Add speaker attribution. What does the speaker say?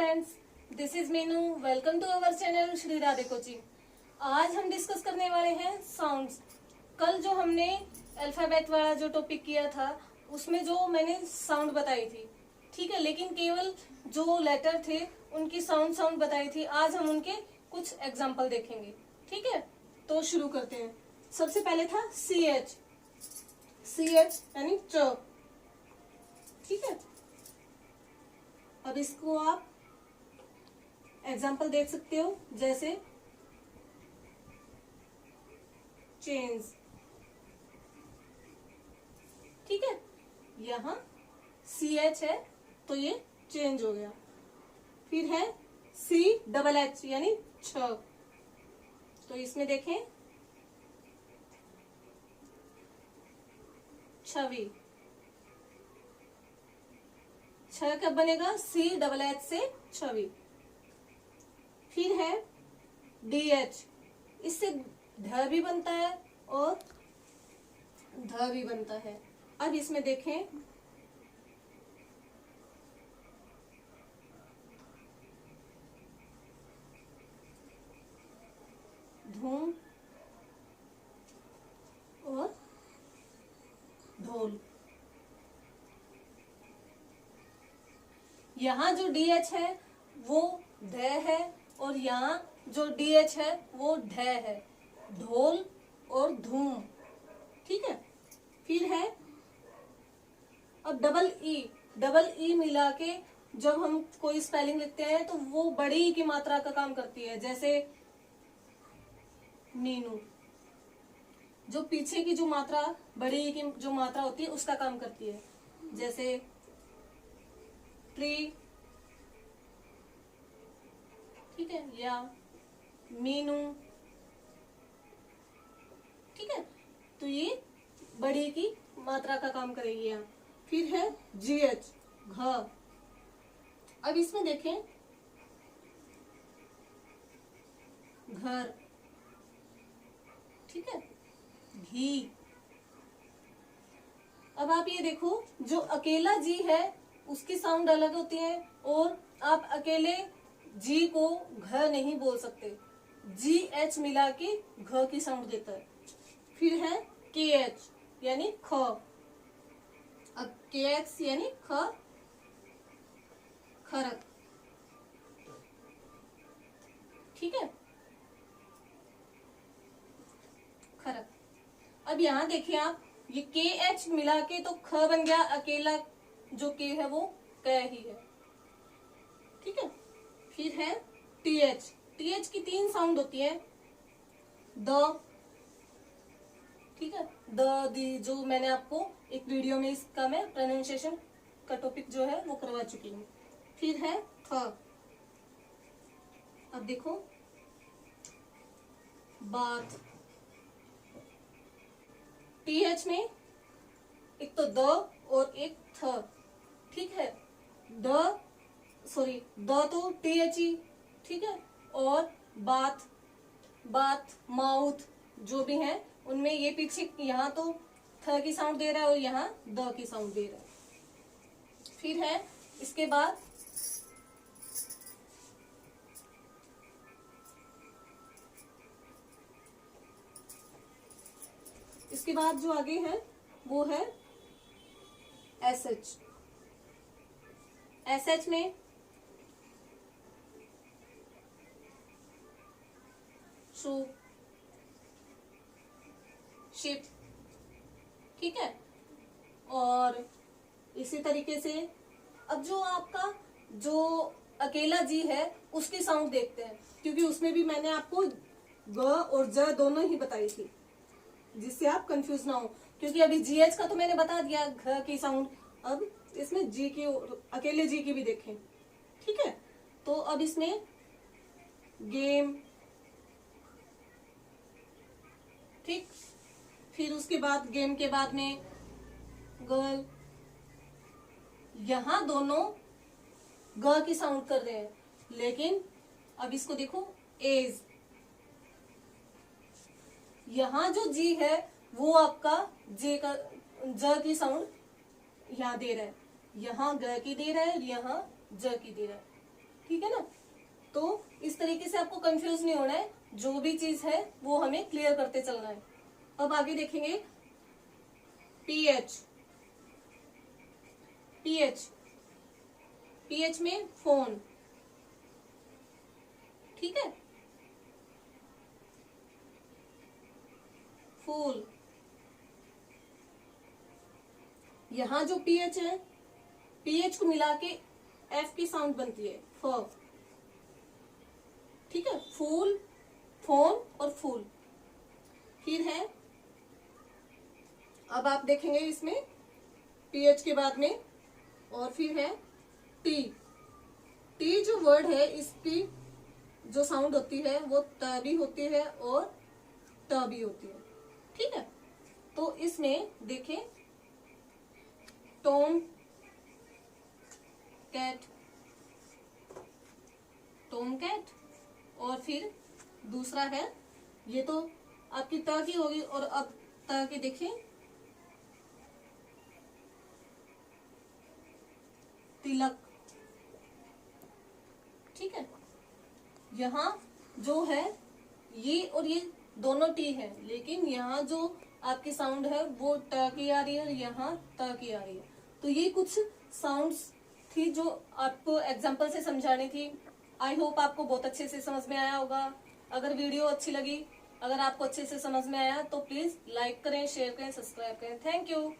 Speaker 1: Friends, this is Meenu. Welcome to our channel Shri Radhe coaching. आज हम discuss करने वाले हैं साउंड्स। कल जो हमने अल्फाबेट वाला जो टॉपिक किया था उसमें जो मैंने साउंड बताई थी, ठीक है, लेकिन केवल जो लेटर थे उनकी साउंड बताई थी। आज हम उनके कुछ एग्जाम्पल देखेंगे, ठीक है। तो शुरू करते हैं। सबसे पहले था सी एच यानी च, ठीक है। अब इसको आप एग्जाम्पल देख सकते हो, जैसे चेंज, ठीक है। यहां सी एच है तो ये चेंज हो गया। फिर है सी डबल एच यानी छ, तो इसमें देखें छवि। छ कब बनेगा? सी डबल एच से छवि। फिर है डी एच, इससे ध भी बनता है और ध भी बनता है। अब इसमें देखें धूम और ढोल। यहाँ जो डी एच है वो ध है और यहाँ जो डी एच है वो ढ है, ढोल और धूम, ठीक है। फिर है अब डबल ई मिला के जब हम कोई स्पेलिंग लिखते हैं तो वो बड़ी ई की मात्रा का काम करती है। जैसे मीनू, जो पीछे की जो मात्रा बड़ी ई की जो मात्रा होती है उसका काम करती है। जैसे ट्री, ठीक है, या मीनू, ठीक है। तो ये बड़ी की मात्रा का काम करेगी यहाँ। फिर है जी एच, घ। अब इसमें देखें घर, ठीक है, घी। अब आप ये देखो, जो अकेला जी है उसकी साउंड अलग होती है और आप अकेले जी को घ नहीं बोल सकते। जी एच मिला के घ की साउंड देता है। फिर है के एच यानी ख। अब के एक्स यानी ख, खरक, ठीक है, खरक। अब यहां देखिए आप, ये के एच मिला के तो ख बन गया, अकेला जो के है वो क ही है, ठीक है। फिर है टी एच की 3 साउंड होती है। द, ठीक है, द दी, जो मैंने आपको एक वीडियो में इसका मैं प्रोनाउंसिएशन का टॉपिक जो है वो करवा चुकी हूँ। फिर है थ। अब देखो बात, टी एच में एक तो द और एक थ, ठीक है। द तो टी एच ही, ठीक है। और बात माउथ जो भी है उनमें ये पीछे यहाँ तो थ की साउंड दे रहा है और यहाँ द की साउंड दे रहा है। फिर है इसके बाद जो आगे है वो है एस एच में शू, शिप, ठीक है। और इसी तरीके से अब जो आपका जो अकेला जी है उसकी साउंड देखते हैं, क्योंकि उसमें भी मैंने आपको ग और ज दोनों ही बताई थी, जिससे आप कंफ्यूज ना हो। क्योंकि अभी जी एच का तो मैंने बता दिया घ की साउंड, अब इसमें जी की, अकेले जी की भी देखें, ठीक है। तो अब इसमें गेम, ठीक। फिर उसके बाद गेम के बाद में गर्ल, यहां दोनों ग की साउंड कर रहे हैं, लेकिन अब इसको देखो एज, यहां जो जी है वो आपका जे का ज की साउंड यहां दे रहा है, यहां ग की दे रहा है, यहां ज की दे रहा है। ठीक है ना। तो इस तरीके से आपको कंफ्यूज नहीं होना है, जो भी चीज है वो हमें क्लियर करते चलना है। अब आगे देखेंगे पीएच। पीएच, पीएच में फोन, ठीक है। फूल, यहां जो पीएच है, पीएच को मिला के एफ की साउंड बनती है, फ, ठीक है। फूल, फोन और फूल। फिर है, अब आप देखेंगे इसमें पीएच के बाद में, और फिर है टी। टी जो वर्ड है, इसकी जो साउंड होती है वो त भी होती है और ट भी होती है, ठीक है। तो इसमें देखें, टॉम कैट, टॉम कैट। और फिर दूसरा है, ये तो आपकी त की होगी, और अब त की देखें, तिलक, ठीक है। यहाँ जो है ये और ये दोनों टी है, लेकिन यहाँ जो आपकी साउंड है वो ट की आ रही है और यहाँ त की आ रही है। तो ये कुछ साउंड्स थी जो आपको एग्जाम्पल से समझानी थी। आई होप आपको बहुत अच्छे से समझ में आया होगा। अगर वीडियो अच्छी लगी, अगर आपको अच्छे से समझ में आया तो प्लीज लाइक करें, शेयर करें, सब्सक्राइब करें। Thank you.